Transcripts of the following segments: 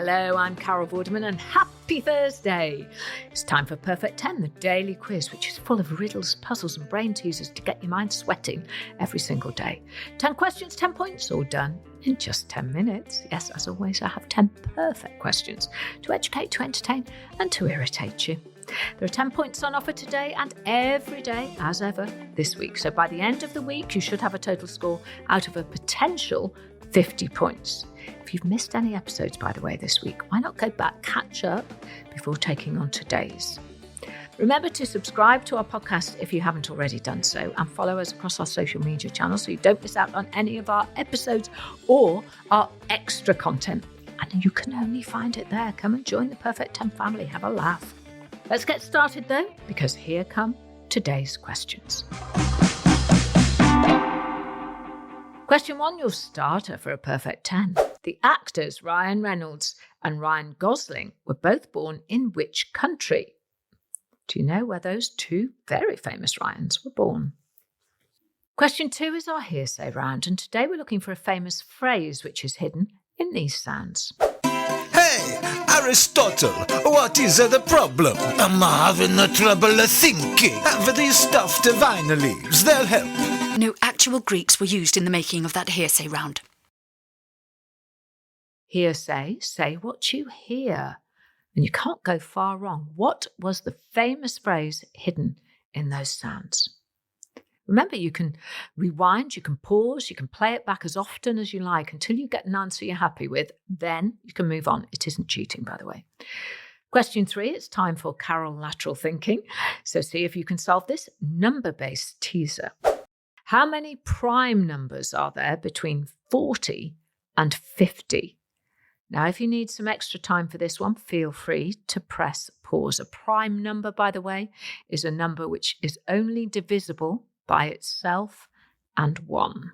Hello, I'm Carol Vorderman and happy Thursday. It's time for Perfect 10, the daily quiz, which is full of riddles, puzzles and brain teasers to get your mind sweating every single day. 10 questions, 10 points, all done in just 10 minutes. Yes, as always, I have 10 perfect questions to educate, to entertain and to irritate you. There are 10 points on offer today and every day, as ever, this week. So by the end of the week, you should have a total score out of a potential 50 points. If you've missed any episodes, by the way, this week, why not go back, catch up before taking on today's? Remember to subscribe to our podcast if you haven't already done so, and follow us across our social media channels so you don't miss out on any of our episodes or our extra content. And you can only find it there. Come and join the Perfect 10 family. Have a laugh. Let's get started though, because here come today's questions. Question 1, your starter for a perfect 10. The actors Ryan Reynolds and Ryan Gosling were both born in which country? Do you know where those two very famous Ryans were born? Question 2 is our hearsay round, and today we're looking for a famous phrase which is hidden in these sounds. Hey, Aristotle, what is the problem? I'm having trouble thinking. Have these stuffed vine leaves, they'll help. No actual Greeks were used in the making of that hearsay round. Hearsay, say what you hear. And you can't go far wrong. What was the famous phrase hidden in those sounds? Remember, you can rewind, you can pause, you can play it back as often as you like until you get an answer you're happy with. Then you can move on. It isn't cheating, by the way. Question 3, it's time for Carol lateral thinking. So see if you can solve this number-based teaser. How many prime numbers are there between 40 and 50? Now, if you need some extra time for this one, feel free to press pause. A prime number, by the way, is a number which is only divisible by itself and 1.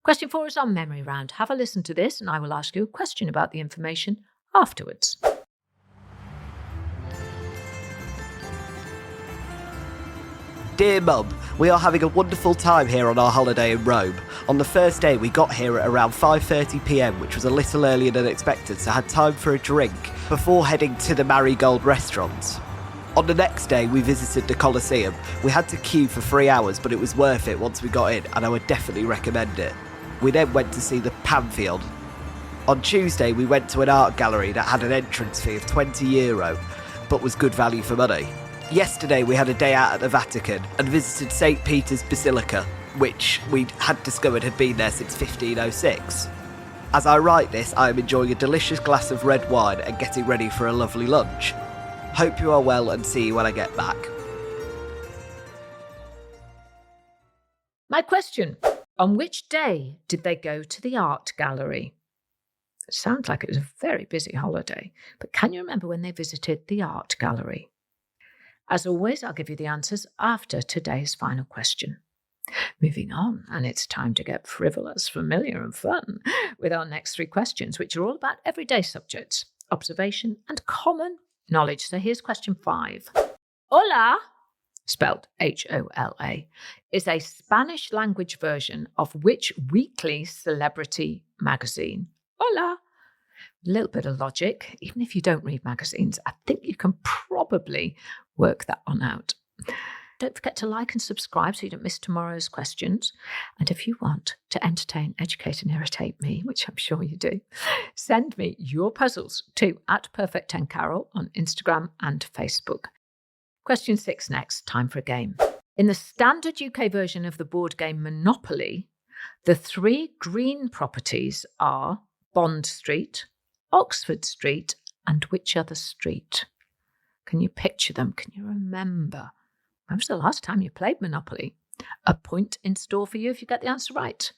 Question 4 is our memory round. Have a listen to this and I will ask you a question about the information afterwards. Dear Mum, we are having a wonderful time here on our holiday in Rome. On the first day we got here at around 5:30pm, which was a little earlier than expected, so had time for a drink before heading to the Marigold restaurant. On the next day we visited the Colosseum. We had to queue for 3 hours, but it was worth it once we got in, and I would definitely recommend it. We then went to see the Pantheon. On Tuesday we went to an art gallery that had an entrance fee of €20, but was good value for money. Yesterday we had a day out at the Vatican and visited St. Peter's Basilica, which we had discovered had been there since 1506. As I write this, I am enjoying a delicious glass of red wine and getting ready for a lovely lunch. Hope you are well and see you when I get back. My question, on which day did they go to the art gallery? It sounds like it was a very busy holiday, but can you remember when they visited the art gallery? As always, I'll give you the answers after today's final question. Moving on, and it's time to get frivolous, familiar and fun with our next 3 questions, which are all about everyday subjects, observation and common knowledge. So here's question 5. Hola, spelled H-O-L-A, is a Spanish language version of which weekly celebrity magazine? Hola. A little bit of logic. Even if you don't read magazines, I think you can probably work that one out. Don't forget to like and subscribe so you don't miss tomorrow's questions. And if you want to entertain, educate and irritate me, which I'm sure you do, send me your puzzles to @Perfect10Carol on Instagram and Facebook. Question 6 next, time for a game. In the standard UK version of the board game Monopoly, the 3 green properties are Bond Street, Oxford Street, and which other street? Can you picture them? Can you remember? When was the last time you played Monopoly? A point in store for you if you get the answer right.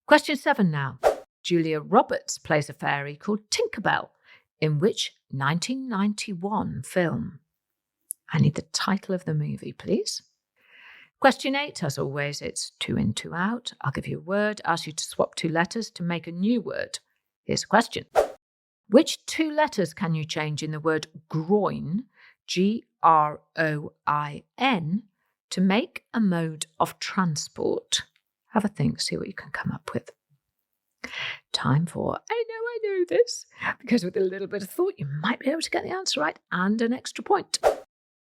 Question 7 now. Julia Roberts plays a fairy called Tinkerbell in which 1991 film? I need the title of the movie, please. Question 8, as always, it's 2 in, 2 out. I'll give you a word, ask you to swap 2 letters to make a new word. Here's a question. Which 2 letters can you change in the word groin, G-R-O-I-N, to make a mode of transport? Have a think, see what you can come up with. Time for I know this, because with a little bit of thought, you might be able to get the answer right and an extra point.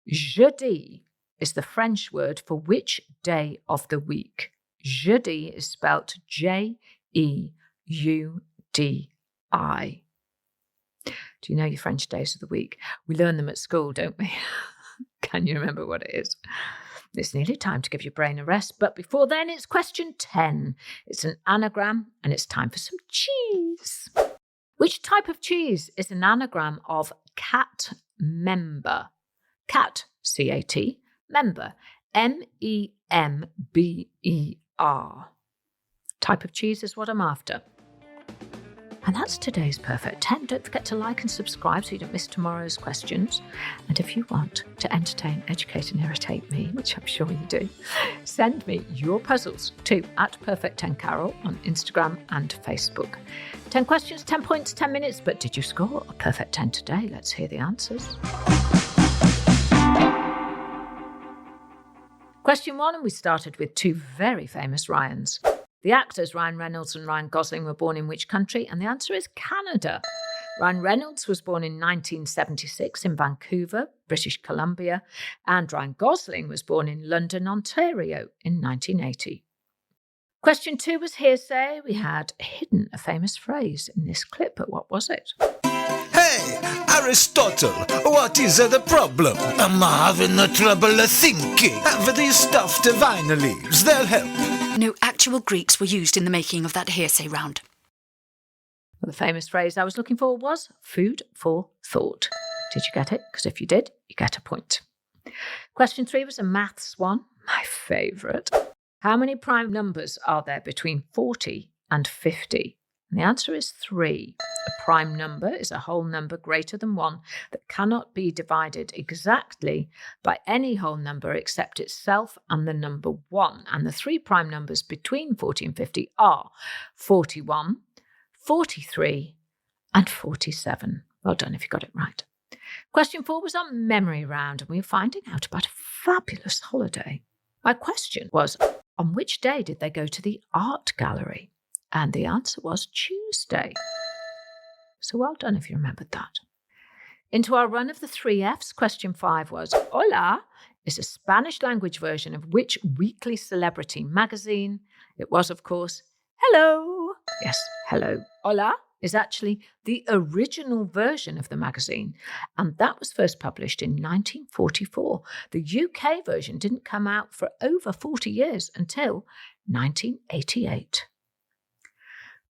Jeudi is the French word for which day of the week. Jeudi is spelt Jeudi. Do you know your French days of the week? We learn them at school, don't we? Can you remember what it is? It's nearly time to give your brain a rest, but before then, it's question 10. It's an anagram, and it's time for some cheese. Which type of cheese is an anagram of cat member? Cat, C-A-T, member, M-E-M-B-E-R. Type of cheese is what I'm after. And that's today's Perfect 10. Don't forget to like and subscribe so you don't miss tomorrow's questions. And if you want to entertain, educate and irritate me, which I'm sure you do, send me your puzzles to @Perfect10Carol on Instagram and Facebook. 10 questions, 10 points, 10 minutes. But did you score a Perfect 10 today? Let's hear the answers. Question 1, and we started with two very famous Ryans. The actors Ryan Reynolds and Ryan Gosling were born in which country? And the answer is Canada. Ryan Reynolds was born in 1976 in Vancouver, British Columbia, and Ryan Gosling was born in London, Ontario in 1980. Question 2 was hearsay. We had hidden a famous phrase in this clip, but what was it? Hey, Aristotle, what is the problem? I'm having trouble thinking. Have these stuffed vine leaves, they'll help. No actual Greeks were used in the making of that hearsay round. Well, the famous phrase I was looking for was food for thought. Did you get it? Because if you did, you get a point. Question 3 was a maths one, my favourite. How many prime numbers are there between 40 and 50? And the answer is 3. A prime number is a whole number greater than 1 that cannot be divided exactly by any whole number except itself and the number 1. And the 3 prime numbers between 40 and 50 are 41, 43, and 47. Well done if you got it right. Question 4 was our memory round, and we were finding out about a fabulous holiday. My question was, on which day did they go to the art gallery? And the answer was Tuesday. So well done if you remembered that. Into our run of the 3 Fs, question 5 was, Hola is a Spanish language version of which weekly celebrity magazine? It was, of course, Hello. Yes, Hello. Hola is actually the original version of the magazine, and that was first published in 1944. The UK version didn't come out for over 40 years until 1988.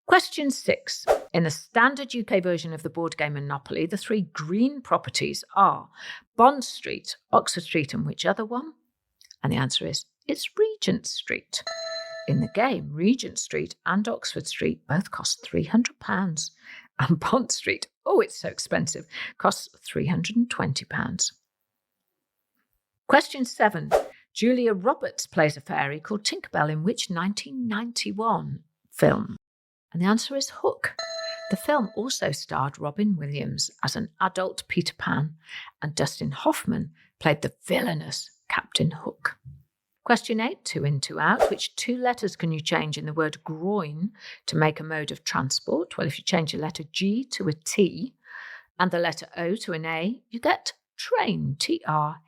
Question 6. In the standard UK version of the board game Monopoly, the 3 green properties are Bond Street, Oxford Street, and which other one? And the answer is, it's Regent Street. In the game, Regent Street and Oxford Street both cost £300. And Bond Street, oh, it's so expensive, costs £320. Question 7. Julia Roberts plays a fairy called Tinkerbell in which 1991 film? And the answer is Hook. The film also starred Robin Williams as an adult Peter Pan, and Dustin Hoffman played the villainous Captain Hook. Question 8, 2 in, 2 out. Which 2 letters can you change in the word groin to make a mode of transport? Well, if you change the letter G to a T and the letter O to an A, you get train, T-R-A-I-N.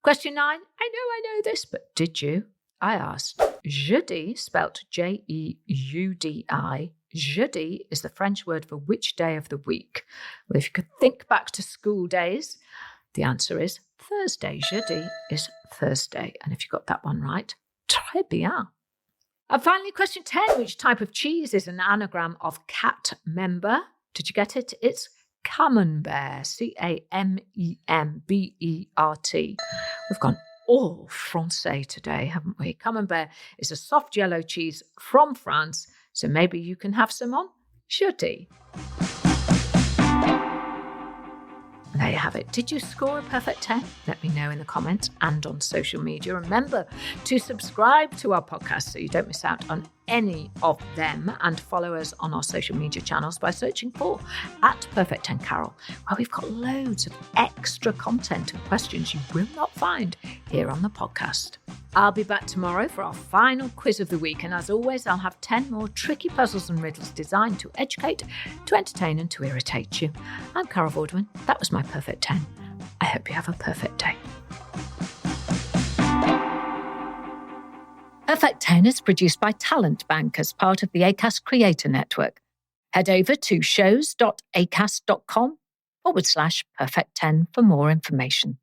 Question 9, I know this, but did you? I asked. Jeudi, spelt J-E-U-D-I. Jeudi is the French word for which day of the week? Well, if you could think back to school days, the answer is Thursday. Jeudi is Thursday. And if you got that one right, très bien. And finally, question 10. Which type of cheese is an anagram of cat member? Did you get it? It's camembert. C-A-M-E-M-B-E-R-T. We've gone all Francais today, haven't we? Camembert is a soft yellow cheese from France, so maybe you can have some on jeudi. There you have it. Did you score a perfect 10? Let me know in the comments and on social media. Remember to subscribe to our podcast so you don't miss out on any of them and follow us on our social media channels by searching for @Perfect10Carol, where we've got loads of extra content and questions you will not find here on the podcast. I'll be back tomorrow for our final quiz of the week, and as always, I'll have 10 more tricky puzzles and riddles designed to educate, to entertain and to irritate you. I'm Carol Vorderman. That was my Perfect 10. I hope you have a perfect day. Perfect 10 is produced by Talent Bank as part of the Acast Creator Network. Head over to shows.acast.com/perfect10 for more information.